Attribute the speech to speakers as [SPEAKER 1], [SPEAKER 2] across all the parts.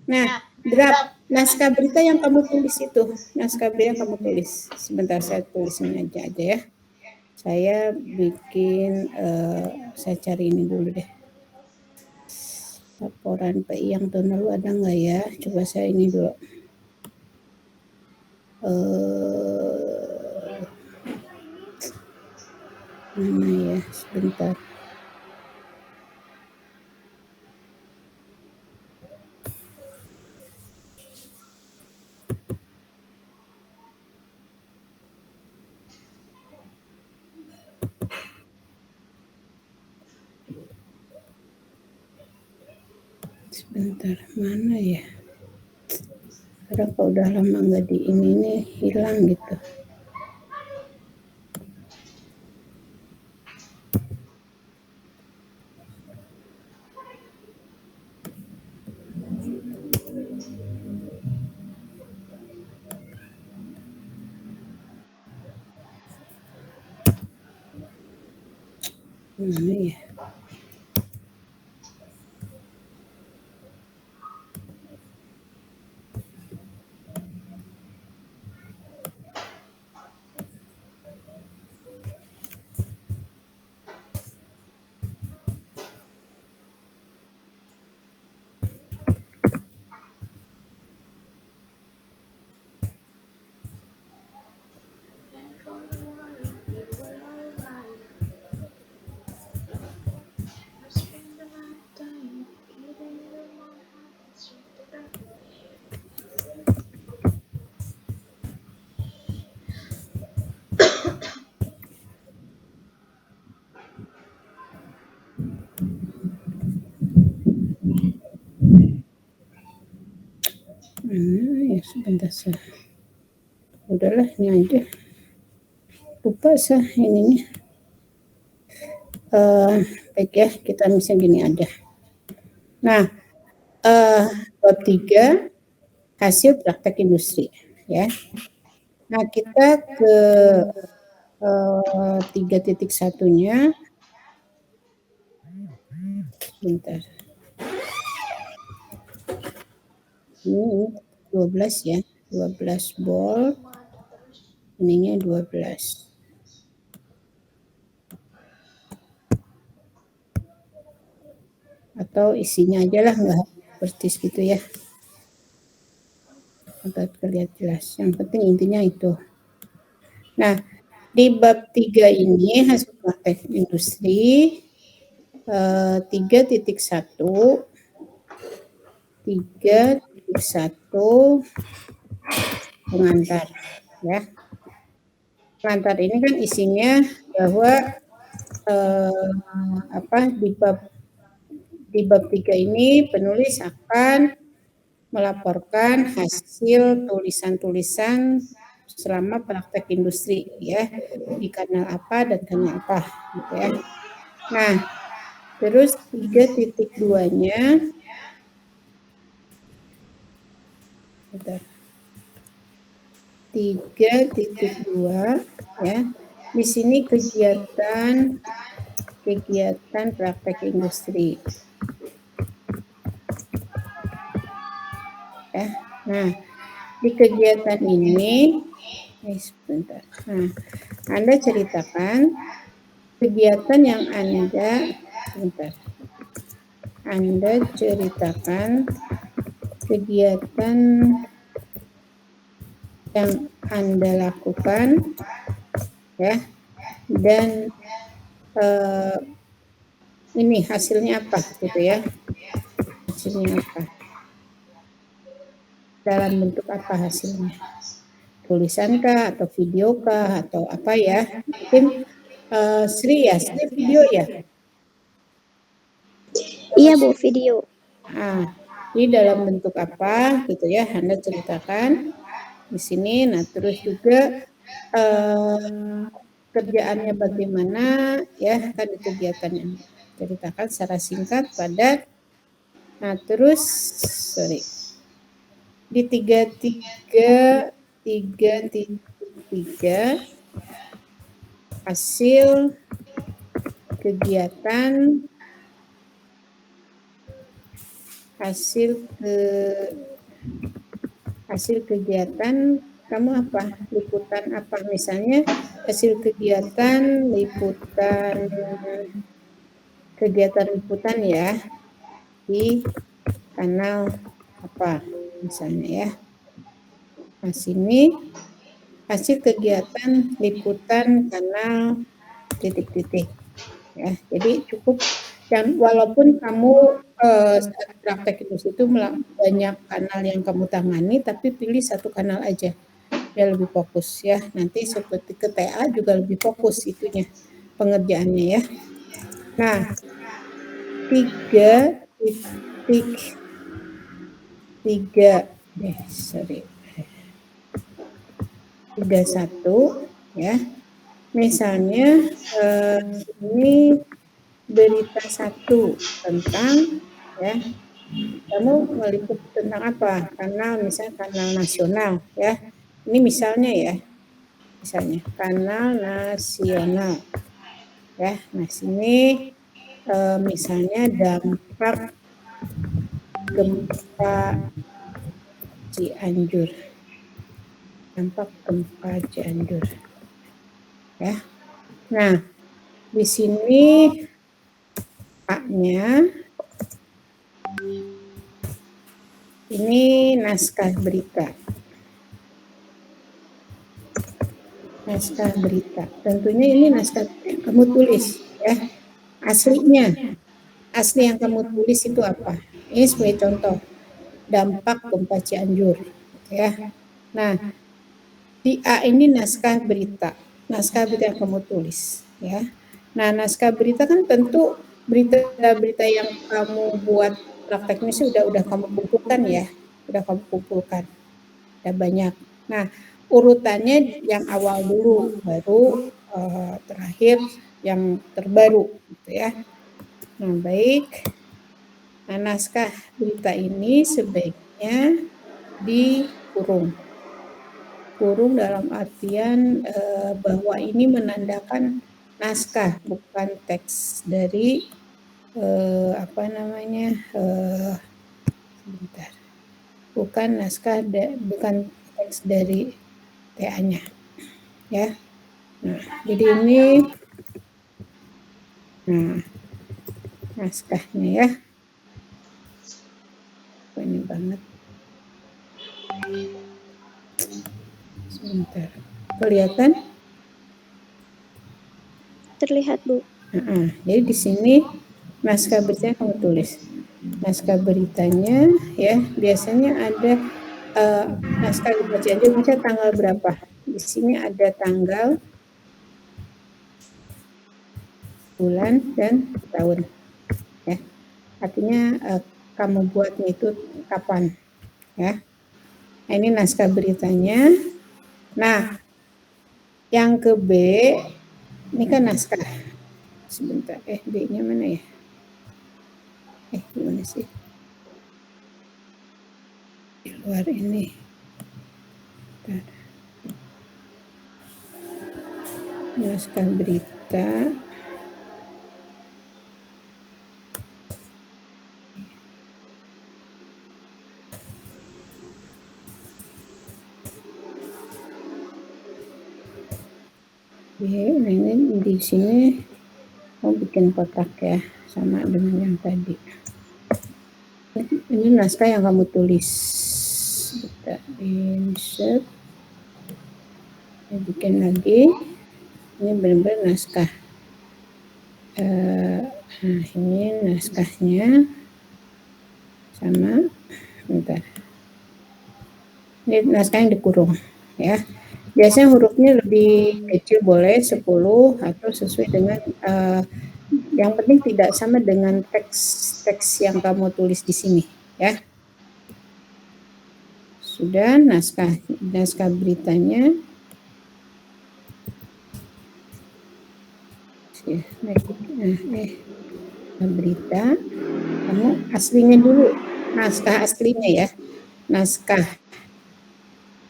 [SPEAKER 1] Nah, draft naskah berita yang kamu tulis itu, naskah berita yang kamu tulis. Sebentar saya tulisin aja ya. Saya bikin, saya cari ini dulu deh. Laporan PI yang tahun lalu ada nggak ya? Coba saya ini dulu. Mana ya? Sebentar. Sebentar, mana ya? Karena kalau udah lama nggak di ini hilang gitu. Mana ya? Ya sebentar saya. Udahlah ini aja. Lupa saya ininya. Baik ya, kita bisa gini aja. Nah, bab 3 hasil praktek industri ya. Nah, kita ke 3.1-nya. Bentar. Ini 12 ya. 12 bol. Ininya 12. Atau isinya aja lah, nggak persis gitu ya. Untuk terlihat jelas. Yang penting intinya itu. Nah, di bab 3 ini hasil praktek industri 3.1 pengantar ya. Pengantar ini kan isinya bahwa di bab 3 ini penulis akan melaporkan hasil tulisan-tulisan selama praktek industri ya, di kanal apa dan kanal apa gitu ya. Nah, terus 3.2-nya 3.2 ya. Di sini kegiatan praktek industri. Ya. Nah, di kegiatan ini sebentar. Nah, Anda ceritakan kegiatan yang Anda ceritakan kegiatan yang Anda lakukan ya, dan ini hasilnya apa gitu ya, hasilnya apa, dalam bentuk apa hasilnya, tulisan kah atau video kah atau apa ya, mungkin Sri video ya.
[SPEAKER 2] Iya Bu, video.
[SPEAKER 1] Nah, ini dalam bentuk apa gitu ya, Anda ceritakan di sini. Nah, terus juga kerjaannya bagaimana ya, kan kegiatannya ceritakan secara singkat pada. Nah, terus di 3.3 hasil kegiatan hasil kegiatan kamu apa? Liputan apa? Misalnya hasil kegiatan liputan ya di kanal apa misalnya ya. Nah, sini hasil kegiatan liputan kanal titik-titik ya. Jadi cukup, dan walaupun kamu saat praktek itu situ banyak kanal yang kamu tangani, tapi pilih satu kanal aja biar lebih fokus ya. Nanti seperti ke TA juga lebih fokus itunya pengerjaannya ya. Nah, 3.31 ya. Misalnya ini berita 1 tentang ya, kamu meliput tentang apa? Misalnya kanal nasional ya. Ini misalnya ya, kanal nasional ya. Nah, sini misalnya dampak gempa Cianjur. Ya. Nah, di sini A-nya ini naskah berita. Tentunya ini naskah yang kamu tulis ya. Asli yang kamu tulis itu apa? Ini sebagai contoh dampak gempa Cianjur ya. Nah, di A ini naskah berita yang kamu tulis ya. Nah, naskah berita kan tentu berita-berita yang kamu buat prakteknya sih udah kamu kumpulkan ya, udah banyak. Nah, urutannya yang awal dulu, baru terakhir yang terbaru gitu ya. Nah, baik. Nah, naskah berita ini sebaiknya dikurung. Kurung dalam artian bahwa ini menandakan naskah, bukan teks dari bukan teks dari TA-nya ya. Nah, jadi ini naskahnya ya. Ini banget. Sebentar. Kelihatan?
[SPEAKER 2] Terlihat, Bu.
[SPEAKER 1] Jadi di sini naskah beritanya kamu tulis. Naskah beritanya ya, biasanya ada naskah dibaca aja misalnya tanggal berapa. Di sini ada tanggal, bulan, dan tahun. Ya. Artinya kamu buatnya itu kapan. Ya. Nah, ini naskah beritanya. Nah, yang ke B, ini kan naskah. Sebentar, B-nya mana ya? Gimana sih? Di luar ini. Bentar. Naskah berita. Nah ini di sini mau bikin kotak ya, sama dengan yang tadi. Ini naskah yang kamu tulis. Kita insert. Bikin lagi. Ini benar-benar naskah. Nah, ini naskahnya sama. Bentar. Ini naskah yang dikurung ya. Biasanya hurufnya lebih kecil boleh 10 atau sesuai dengan yang penting tidak sama dengan teks yang kamu tulis di sini ya. Sudah naskah beritanya. Berita kamu aslinya dulu, naskah aslinya ya, naskah.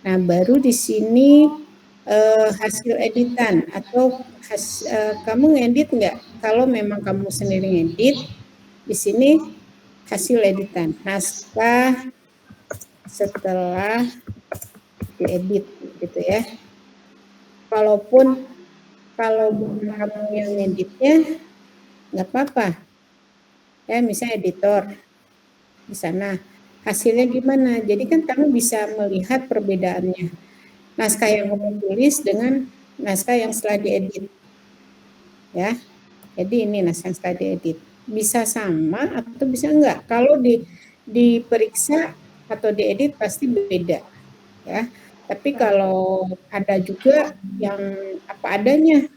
[SPEAKER 1] Nah, baru di sini hasil editan atau kamu ngedit nggak? Kalau memang kamu sendiri ngedit, di sini hasil editan, naskah setelah diedit gitu ya. Walaupun kalau bukan kamu yang ngeditnya nggak apa-apa. Ya, misalnya editor di sana. Hasilnya gimana? Jadi kan kamu bisa melihat perbedaannya. Naskah yang kamu tulis dengan naskah yang setelah diedit. Ya. Jadi ini naskah yang setelah diedit. Bisa sama atau bisa enggak. Kalau diperiksa atau diedit pasti beda. Ya. Tapi kalau ada juga yang apa adanya,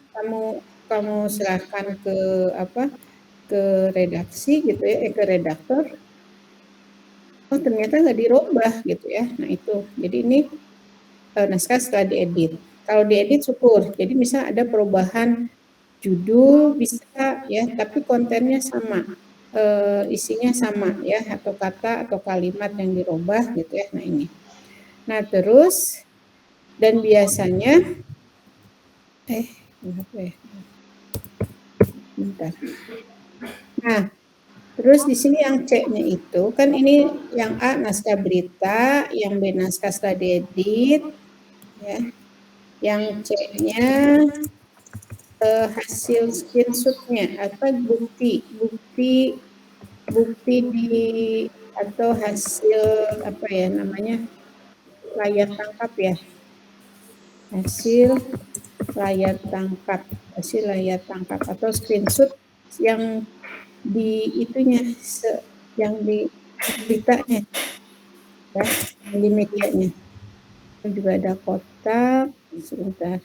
[SPEAKER 1] kamu serahkan ke ke redaksi gitu ya, ke redaktor. Oh ternyata nggak dirubah gitu ya. Nah itu. Jadi ini naskah setelah diedit. Kalau diedit syukur. Jadi misal ada perubahan judul bisa ya, tapi kontennya sama. Isinya sama ya, atau kata atau kalimat yang dirubah gitu ya. Nah ini. Nah terus dan biasanya bentar. Nah, terus di sini yang C-nya itu kan ini yang A naskah berita, yang B naskah setelah diedit, ya. Yang C-nya hasil screenshot-nya atau bukti di atau hasil apa ya namanya layar tangkap ya. Hasil layar tangkap atau screenshot yang di itunya yang di beritanya ya, yang di medianya. Juga ada kotak, sebentar.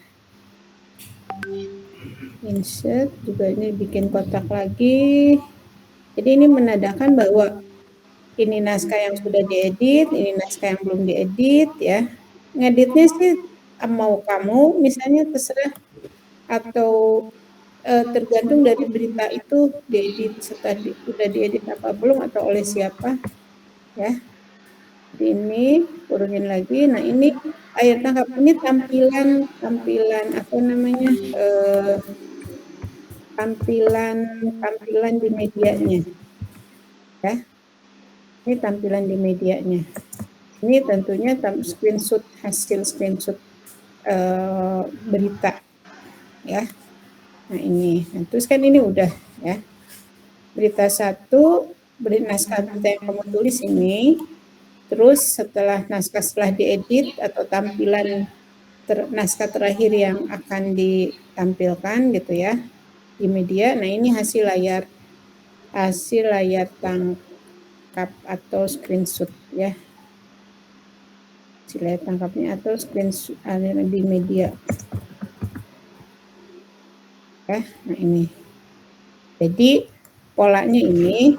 [SPEAKER 1] Insert juga ini bikin kotak lagi. Jadi ini menandakan bahwa ini naskah yang sudah diedit, ini naskah yang belum diedit ya. Ngeditnya sih mau kamu misalnya terserah atau tergantung dari berita itu diedit setelah sudah diedit apa belum atau oleh siapa ya. Jadi ini turunin lagi. Nah ini layar tangkap ini tampilan apa namanya tampilan di medianya ya. Ini tampilan di medianya. Ini tentunya hasil screenshot berita ya. Nah ini, nah, terus kan ini udah ya. Berita 1, naskah berita yang kamu tulis ini. Terus setelah naskah setelah diedit atau tampilan naskah terakhir yang akan ditampilkan gitu ya di media. Nah ini hasil layar tangkap atau screenshot ya. Hasil layar tangkapnya atau screenshot di media. Ya, nah ini. Jadi polanya ini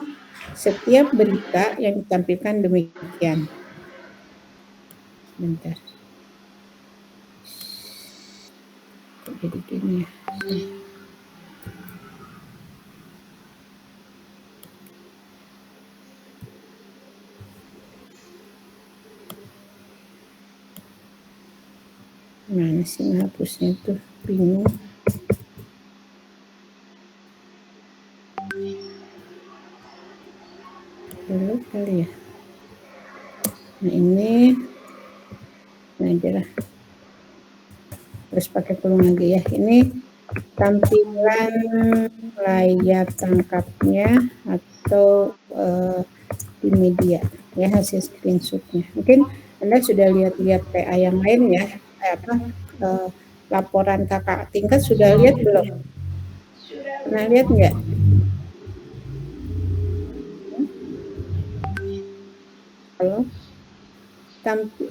[SPEAKER 1] setiap berita yang ditampilkan demikian. Bentar. Jadi gini ya. Mana sih menghapusnya tuh, bingung. Dulu kali ya. Nah ini, nah aja lah. Terus pakai pelung lagi ya. Ini tampilan layar tangkapnya atau di media ya, hasil screenshotnya. Mungkin Anda sudah lihat-lihat PA yang lain ya, laporan kakak tingkat sudah lihat belum? Pernah lihat nggak? Halo?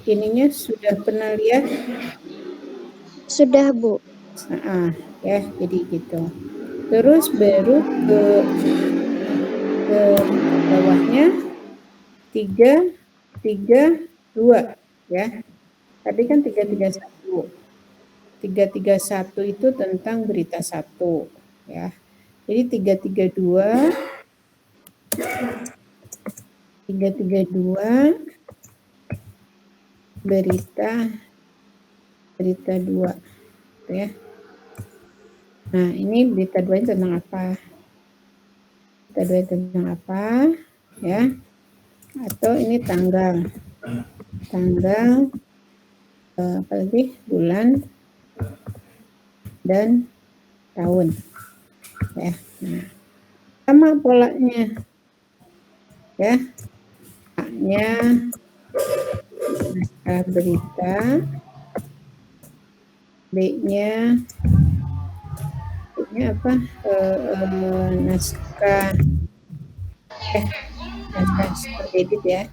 [SPEAKER 1] Ininya sudah pernah lihat?
[SPEAKER 2] Sudah, Bu.
[SPEAKER 1] Ya, jadi gitu. Terus baru ke bawahnya 3, 2 ya. Tadi kan 331. 331 itu tentang berita 1 ya. Jadi 332 berita 2 ya. Nah, ini berita 2 tentang apa? Berita 2 tentang apa? ya, atau ini tanggal apalagi bulan dan tahun, ya. Nah, sama polanya, ya. A-nya naskah berita, B-nya apa? Naskah edit ya.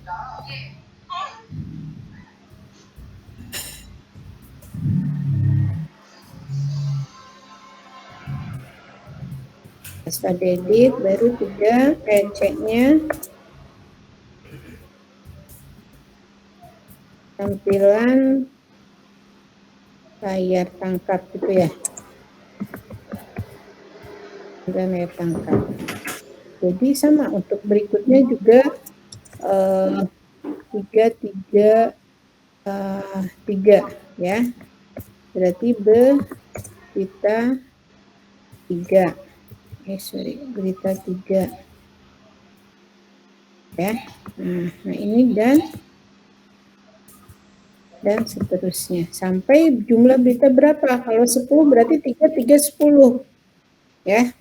[SPEAKER 1] Naskah edit baru 3, C-nya tampilan layar tangkap gitu ya. Dan layar tangkap. Jadi sama untuk berikutnya juga 3 ya. Berarti berita 3. Berita 3. Ya. Nah, ini dan seterusnya sampai jumlah berita berapa? Kalau 10 berarti 3 10. Ya.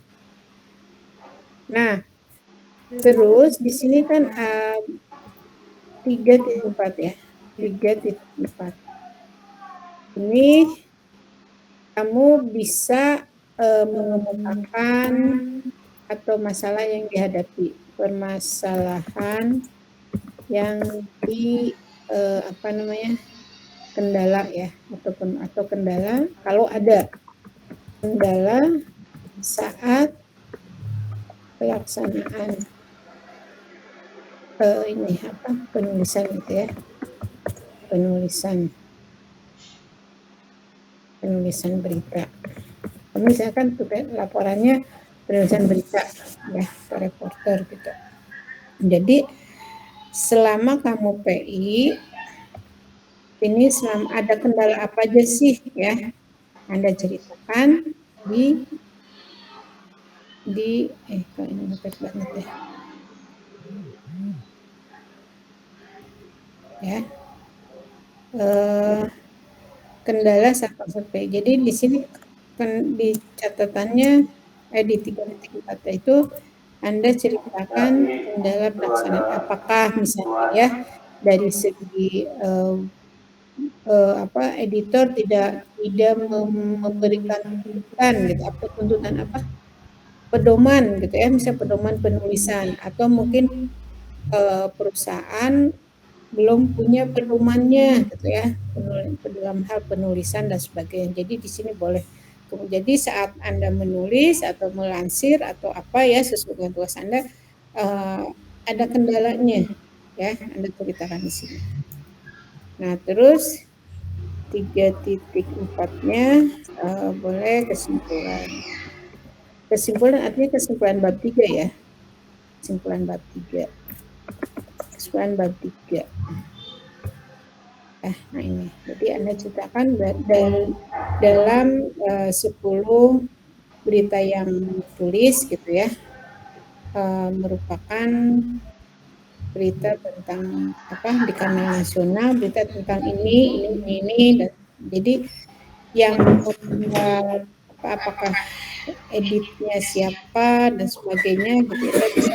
[SPEAKER 1] Nah, terus di sini kan 3.4 ya. 3.4. Ini kamu bisa mengemukakan atau masalah yang dihadapi, permasalahan yang kendala ya, atau kendala kalau ada kendala saat pelaksanaan penulisan gitu ya, penulisan berita. Misalkan laporannya penulisan berita ya, reporter gitu. Jadi selama kamu PI ini selama ada kendala apa aja sih ya, Anda ceritakan kok ini mepet banget ya. Kendala saat PI. Jadi di sini kan di catatannya di 3.4 itu Anda ceritakan kendala pelaksanaan, apakah misalnya ya dari segi editor tidak memberikan tuntutan gitu, pedoman gitu ya, misalnya pedoman penulisan, atau mungkin perusahaan belum punya pedomannya gitu ya, dalam hal penulisan dan sebagainya. Jadi di sini boleh. Jadi saat Anda menulis atau melansir atau apa ya sesuai dengan tugas Anda, ada kendalanya ya, Anda ceritakan di sini. Nah, terus 3.4-nya boleh kesimpulan. Kesimpulan artinya kesimpulan bab 3 ya. Kesimpulan bab 3. Nah ini. Jadi Anda ceritakan dalam 10 berita yang tulis gitu ya. Merupakan berita tentang di kanal nasional, berita tentang ini dan jadi yang membuat apakah editnya siapa dan sebagainya gitu ya, bisa